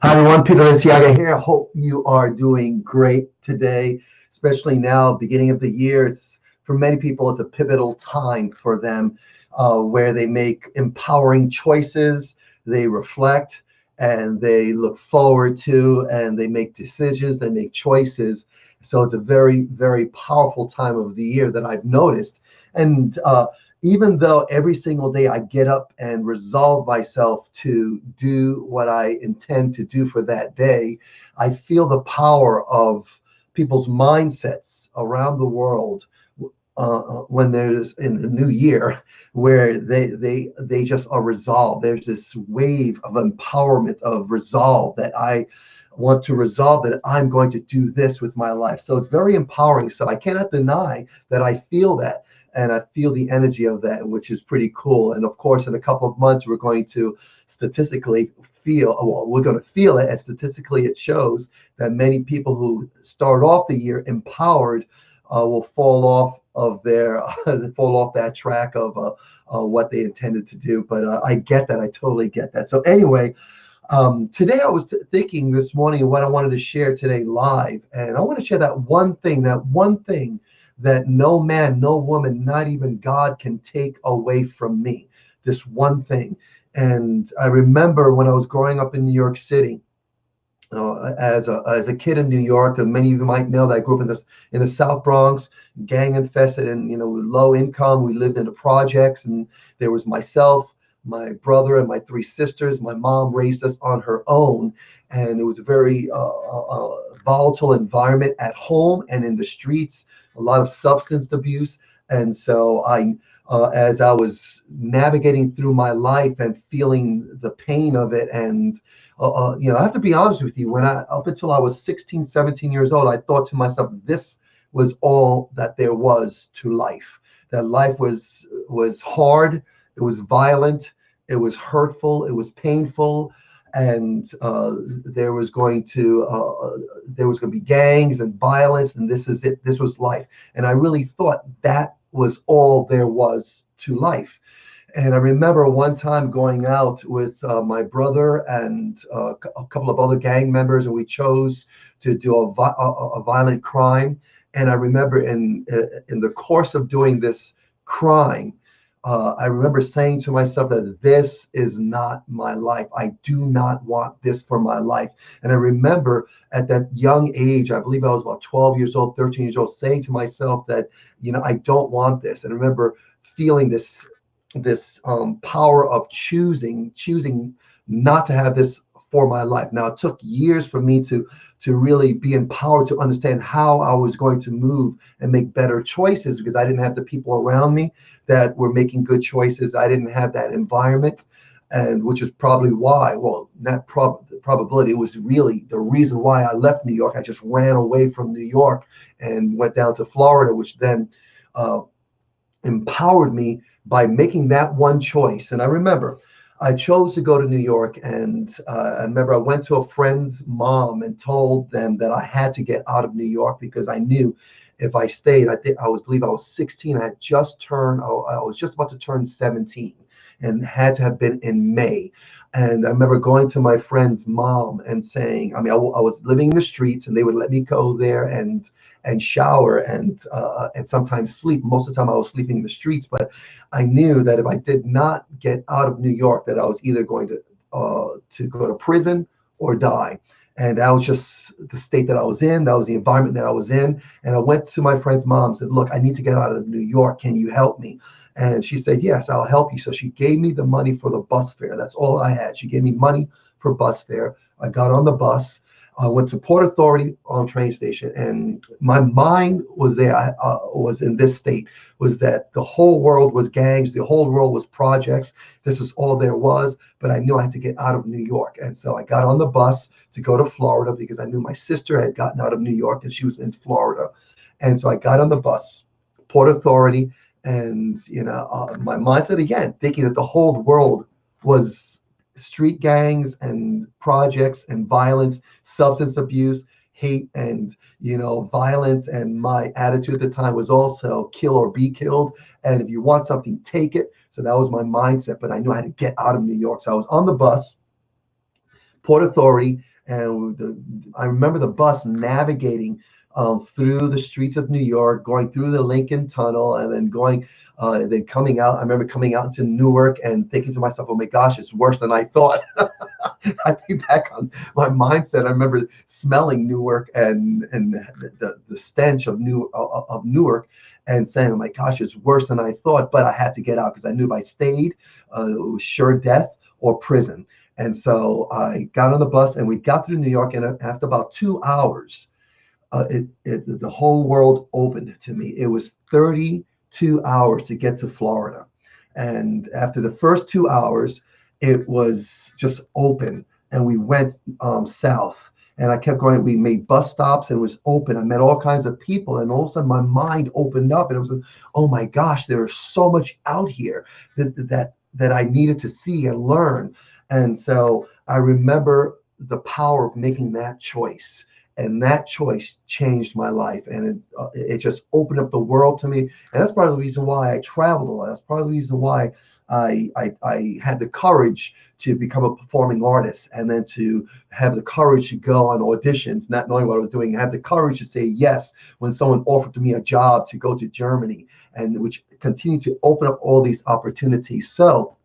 Hi everyone, Peter Liciaga here. Hope you are doing great today, especially now, beginning of the year. For many people, it's a pivotal time for them where they make empowering choices, they reflect, and they look forward to, and they make decisions, they make choices. So it's a very, very powerful time of the year that I've noticed. And even though every single day I get up and resolve myself to do what I intend to do for that day, I feel the power of people's mindsets around the world when there's in the new year where they just are resolved. There's this wave of empowerment of resolve that I want to resolve that I'm going to do this with my life. So it's very empowering. So I cannot deny that I feel that. And I feel the energy of that, which is pretty cool. And of course, in a couple of months, we're going to statistically we're going to feel it. And statistically, it shows that many people who start off the year empowered will fall off of their fall off that track of what they intended to do. But I get that. I totally get that. So anyway, today I was thinking this morning of what I wanted to share today live, and I want to share that one thing that no man, no woman, not even God can take away from me. This one thing. And I remember when I was growing up in New York City, as a kid in New York, and many of you might know that I grew up in the South Bronx, gang infested, and low income. We lived in the projects, and there was myself, my brother, and my three sisters. My mom raised us on her own, and it was a very volatile environment at home and in the streets. A lot of substance abuse, and so as I was navigating through my life and feeling the pain of it, and I have to be honest with you, up until I was 16, 17 years old, I thought to myself, this was all that there was to life. That life was hard, it was violent, it was hurtful, it was painful, and there was going to be gangs and violence, and this is it. This was life, and I really thought that was all there was to life. And I remember one time going out with my brother and a couple of other gang members, and we chose to do a violent crime. And I remember in the course of doing this crime, I remember saying to myself that this is not my life. I do not want this for my life. And I remember at that young age, I believe I was about 12 years old, 13 years old, saying to myself that, I don't want this. And I remember feeling this power of choosing not to have this for my life. Now, it took years for me to really be empowered to understand how I was going to move and make better choices, because I didn't have the people around me that were making good choices. I didn't have that environment, and which is probably why, well, not probability, it was really the reason why I left New York. I just ran away from New York and went down to Florida, which then empowered me by making that one choice. And I remember I chose to go to New York, and I remember I went to a friend's mom and told them that I had to get out of New York because I knew if I stayed, believe I was 16. I was just about to turn 17, and had to have been in May. And I remember going to my friend's mom and saying, I was living in the streets, and they would let me go there and shower and sometimes sleep. Most of the time I was sleeping in the streets, but I knew that if I did not get out of New York, that I was either going to go to prison or die. And that was just the state that I was in. That was the environment that I was in. And I went to my friend's mom and said, look, I need to get out of New York. Can you help me? And she said, yes, I'll help you. So she gave me the money for the bus fare. That's all I had. She gave me money for bus fare. I got on the bus. I went to Port Authority on train station, and my mind was there. I was in this state, was that the whole world was gangs, the whole world was projects. This was all there was, but I knew I had to get out of New York. And so I got on the bus to go to Florida because I knew my sister had gotten out of New York and she was in Florida. And so I got on the bus, Port Authority, and my mindset again, thinking that the whole world was street gangs and projects and violence, substance abuse, hate, and violence. And my attitude at the time was also kill or be killed, and if you want something, take it. So that was my mindset, but I knew I had to get out of New York. So I was on the bus, Port Authority, and I remember the bus navigating through the streets of New York, going through the Lincoln Tunnel, and then then coming out. I remember coming out into Newark and thinking to myself, "Oh my gosh, it's worse than I thought." I think back on my mindset. I remember smelling Newark and the stench of Newark, and saying, "Oh my gosh, it's worse than I thought." But I had to get out because I knew if I stayed, it was sure death or prison. And so I got on the bus and we got through New York. And after about 2 hours, the whole world opened to me. It was 32 hours to get to Florida. And after the first 2 hours, it was just open. And we went south. And I kept going. We made bus stops and it was open. I met all kinds of people. And all of a sudden, my mind opened up. And it was like, oh my gosh, there is so much out here that I needed to see and learn. And so I remember the power of making that choice. And that choice changed my life. And it just opened up the world to me. And that's part of the reason why I traveled a lot. That's part of the reason why I had the courage to become a performing artist, and then to have the courage to go on auditions, not knowing what I was doing, have the courage to say yes when someone offered me a job to go to Germany, and which continued to open up all these opportunities. So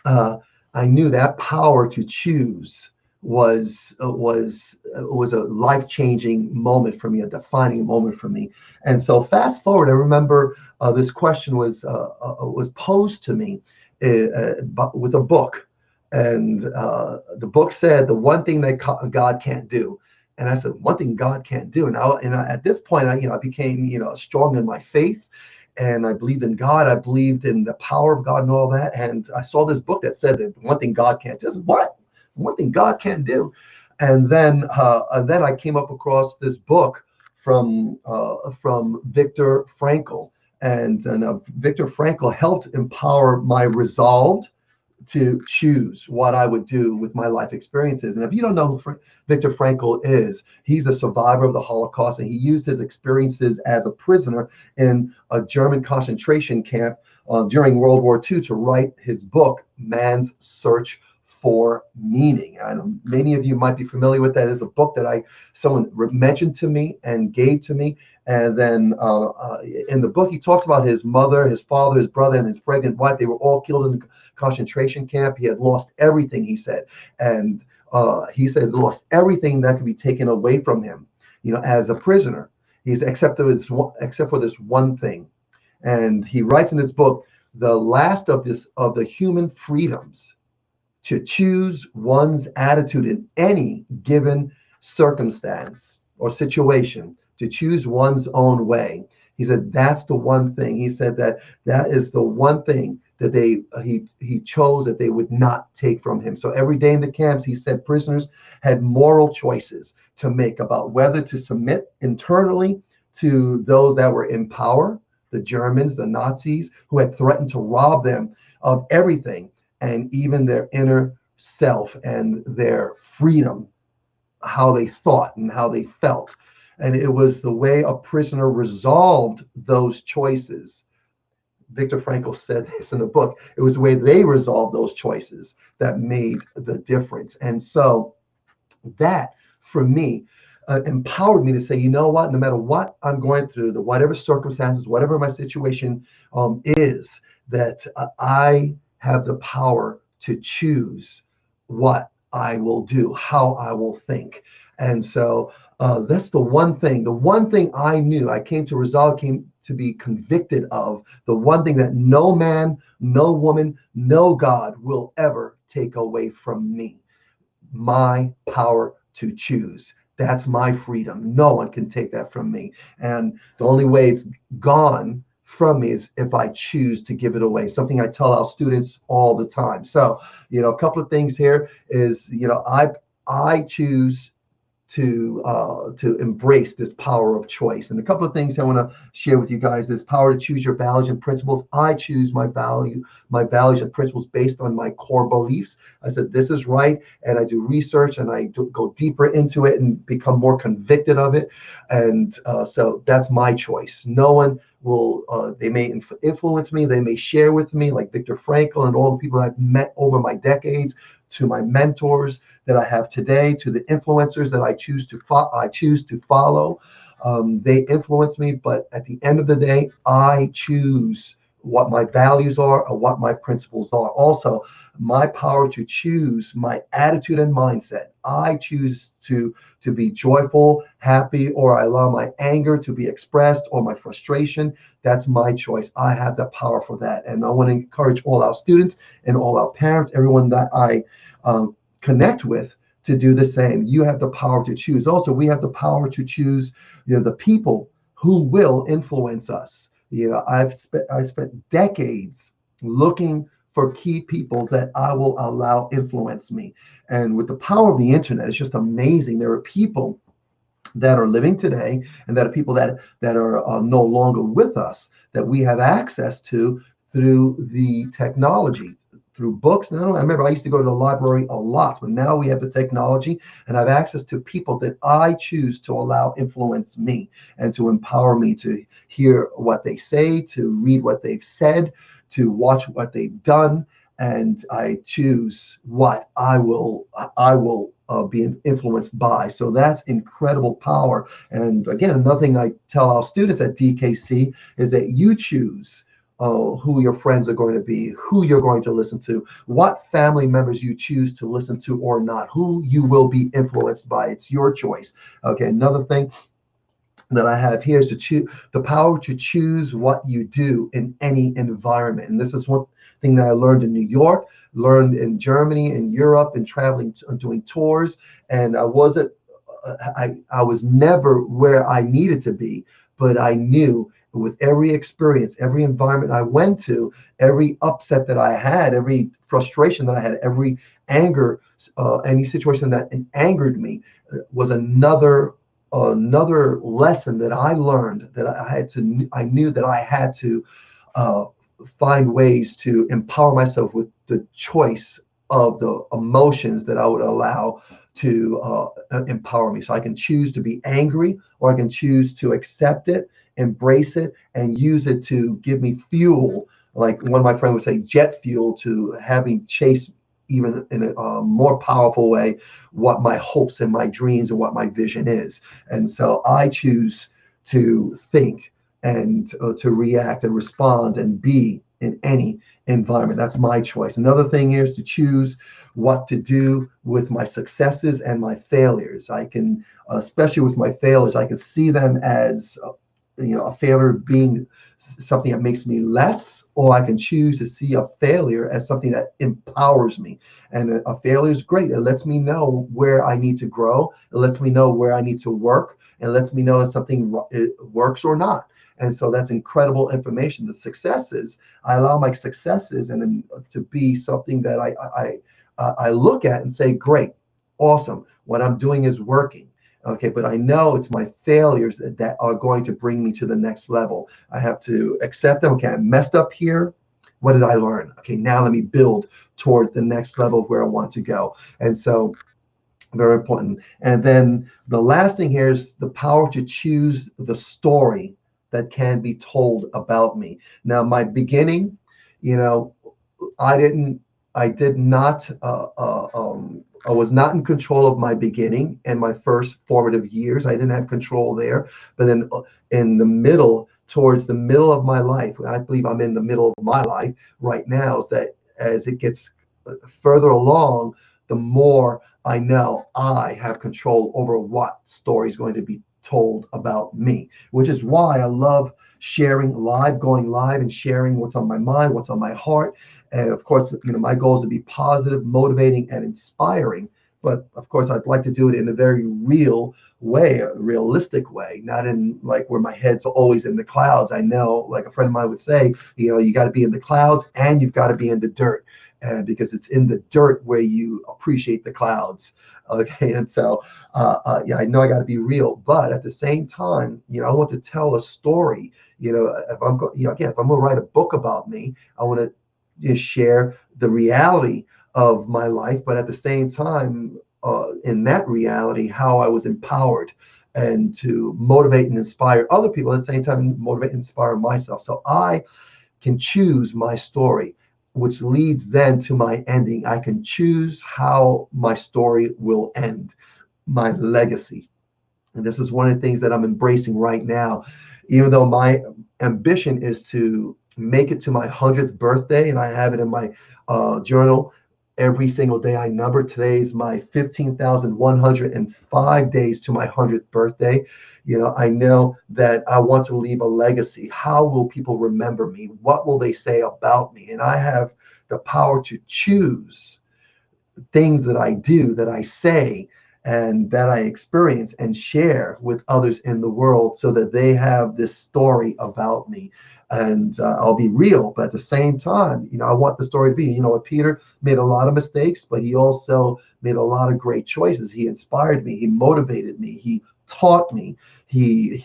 I knew that power to choose was a life-changing moment for me, a defining moment for me. And so fast forward, I remember this question was posed to me with a book, and the book said the one thing that God can't do. And I said, one thing God can't do. And at this point, I became strong in my faith. And I believed in God. I believed in the power of God and all that. And I saw this book that said that one thing God can't do. I said, what? One thing God can't do. And then I came up across this book from Viktor Frankl. And Viktor Frankl helped empower my resolve to choose what I would do with my life experiences. And if you don't know who Viktor Frankl is, he's a survivor of the Holocaust, and he used his experiences as a prisoner in a German concentration camp during World War II to write his book, Man's Search for Meaning. I know many of you might be familiar with that. It's a book that someone mentioned to me and gave to me. And then in the book, he talks about his mother, his father, his brother, and his pregnant wife. They were all killed in the concentration camp. He had lost everything, he said. And he said lost everything that could be taken away from him, as a prisoner. He's except for this one thing. And he writes in his book, the last of the human freedoms, to choose one's attitude in any given circumstance or situation, to choose one's own way. He said that's the one thing. He said that is the one thing that he chose that they would not take from him. So every day in the camps, he said prisoners had moral choices to make about whether to submit internally to those that were in power, the Germans, the Nazis, who had threatened to rob them of everything, and even their inner self and their freedom, how they thought and how they felt. And it was the way a prisoner resolved those choices. Viktor Frankl said this in the book. It was the way they resolved those choices that made the difference. And so that, for me, empowered me to say, you know what, no matter what I'm going through, whatever circumstances, whatever my situation is, that I have the power to choose what I will do, how I will think. And so that's the one thing I knew, I came to be convicted of, the one thing that no man, no woman, no God will ever take away from me: my power to choose. That's my freedom. No one can take that from me. And the only way it's gone from me is if I choose to give it away. Something I tell our students all the time. So, a couple of things here is, I choose to embrace this power of choice. And a couple of things I want to share with you guys: this power to choose your values and principles. I choose my values and principles based on my core beliefs. I said, this is right. And I do research and I go deeper into it and become more convicted of it. And so that's my choice. No one will, they may influence me. They may share with me, like Viktor Frankl and all the people I've met over my decades, to my mentors that I have today, to the influencers that I choose to follow. They influence me, but at the end of the day, I choose what my values are or what my principles are. Also, my power to choose my attitude and mindset. I choose to be joyful, happy, or I allow my anger to be expressed or my frustration. That's my choice. I have the power for that. And I want to encourage all our students and all our parents, everyone that I connect with, to do the same. You have the power to choose. Also, we have the power to choose, the people who will influence us. I spent decades looking for key people that I will allow influence me. And with the power of the internet, it's just amazing. There are people that are living today, and that are people that are no longer with us, that we have access to through the technology, through books. Now, I remember I used to go to the library a lot, but now we have the technology, and I have access to people that I choose to allow influence me and to empower me to hear what they say, to read what they've said, to watch what they've done, and I choose what I will be influenced by. So that's incredible power. And again, another thing I tell our students at DKC is that you choose who your friends are going to be, who you're going to listen to, what family members you choose to listen to or not, who you will be influenced by. It's your choice. Okay, another thing that I have here is to choose the power to choose what you do in any environment. And this is one thing that I learned in New York, learned in Germany, in Europe, and traveling, doing tours. And I was never where I needed to be, but I knew with every experience, every environment I went to, every upset that I had, every frustration that I had, every anger, any situation that angered me was another lesson that I learned, that I knew that I had to find ways to empower myself with the choice of the emotions that I would allow to empower me. So I can choose to be angry, or I can choose to accept it, embrace it, and use it to give me fuel. Like one of my friends would say, jet fuel, to have me chase even in a more powerful way what my hopes and my dreams and what my vision is. And so I choose to think and to react and respond and be in any environment. That's my choice. Another thing here is to choose what to do with my successes and my failures. I can, especially with my failures, I can see them as a failure being something that makes me less, or I can choose to see a failure as something that empowers me. And a failure is great. It lets me know where I need to grow. It lets me know where I need to work. It lets me know if something works or not. And so that's incredible information. The successes, I allow my successes and to be something that I look at and say, great, awesome. What I'm doing is working. Okay, but I know it's my failures that are going to bring me to the next level. I have to accept them. Okay, I messed up here. What did I learn? Okay, now let me build toward the next level where I want to go. And so, very important. And then the last thing here is the power to choose the story that can be told about me. Now, my beginning, you know, I didn't, I did not, I was not in control of my beginning and my first formative years. I didn't have control there. But then in the middle, towards the middle of my life, I believe I'm in the middle of my life right now, is that as it gets further along, the more I know I have control over what story is going to be told about me, which is why I love sharing live, going live and sharing what's on my mind, what's on my heart. And of course, my goal is to be positive, motivating, and inspiring. But of course, I'd like to do it in a very real way, a realistic way, not in like where my head's always in the clouds. I know, like a friend of mine would say, you got to be in the clouds and you've got to be in the dirt. And because it's in the dirt where you appreciate the clouds. Okay. And so, yeah, I know I got to be real, but at the same time, I want to tell a story. If I'm going, again, if I'm going to write a book about me, I want to share the reality of my life, but at the same time, in that reality, how I was empowered and to motivate and inspire other people at the same time, motivate and inspire myself. So I can choose my story. which leads then to my ending. I can choose how my story will end, my legacy. And this is one of the things that I'm embracing right now. Even though my ambition is to make it to my 100th birthday, and I have it in my journal every single day. I number today's my 15,105 days to my 100th birthday. I know that I want to leave a legacy. How will people remember me? What will they say about me? And I have the power to choose things that I do, that I say, and that I experience and share with others in the world so that they have this story about me. And I'll be real, but at the same time, I want the story to be, what Peter made a lot of mistakes, but he also made a lot of great choices. He inspired me. He motivated me. He taught me. He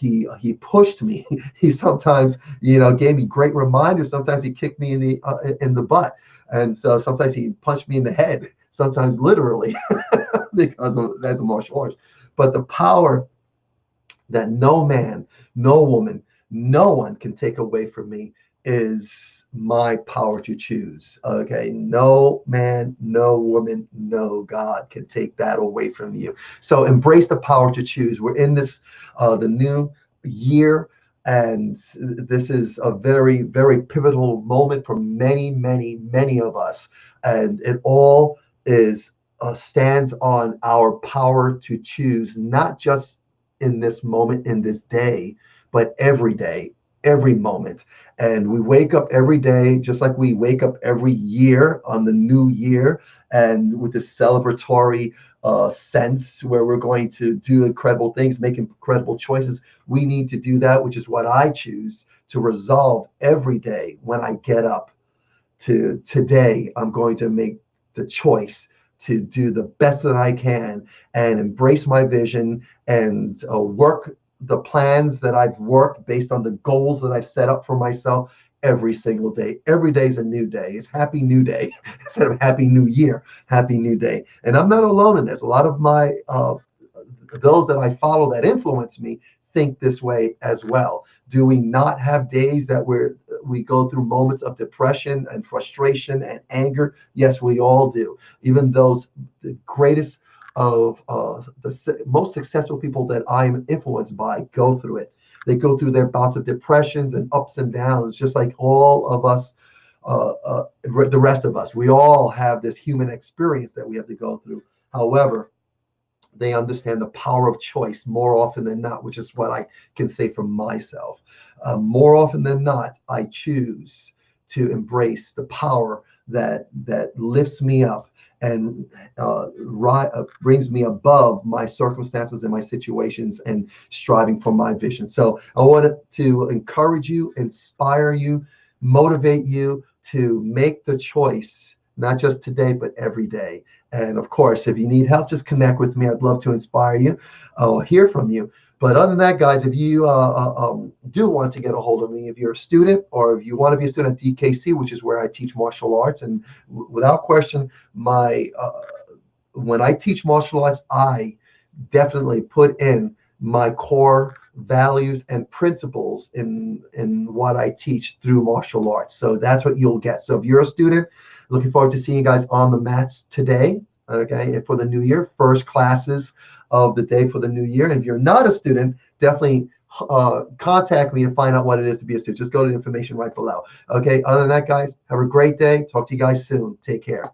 pushed me. He sometimes, gave me great reminders. Sometimes he kicked me in the butt. And so sometimes he punched me in the head, sometimes literally, because that's a martial arts. But the power that no man, no woman, no one can take away from me is my power to choose. Okay. No man, no woman, no God can take that away from you. So embrace the power to choose. We're in the new year. And this is a very, very pivotal moment for many, many, many of us. And it all stands on our power to choose, not just in this moment, in this day, but every day, every moment. And we wake up every day, just like we wake up every year on the new year, and with this celebratory sense where we're going to do incredible things, make incredible choices. We need to do that, which is what I choose to resolve every day when I get up. To today, I'm going to make the choice to do the best that I can and embrace my vision and work the plans that I've worked based on the goals that I've set up for myself every single day. Every day is a new day. It's happy new day instead of happy new year, happy new day. And I'm not alone in this. A lot of my those that I follow that influence me think this way as well. Do we not have days that we go through moments of depression and frustration and anger? Yes, we all do. Even the greatest of the most successful people that I'm influenced by go through it. They go through their bouts of depressions and ups and downs, just like all of us, the rest of us. We all have this human experience that we have to go through. However, they understand the power of choice more often than not, which is what I can say for myself. More often than not, I choose to embrace the power that lifts me up and brings me above my circumstances and my situations and striving for my vision. So I wanted to encourage you, inspire you, motivate you to make the choice, not just today, but every day. And of course, if you need help, just connect with me. I'd love to inspire you, hear from you. But other than that, guys, if you do want to get a hold of me, if you're a student or if you want to be a student at DKC, which is where I teach martial arts, and without question, when I teach martial arts, I definitely put in my core values and principles in what I teach through martial arts. So that's what you'll get. So if you're a student, looking forward to seeing you guys on the mats today. Okay, for the new year, first classes of the day for the new year. And if you're not a student, definitely contact me to find out what it is to be a student. Just go to the information right below. Okay, other than that, guys, have a great day. Talk to you guys soon. Take care.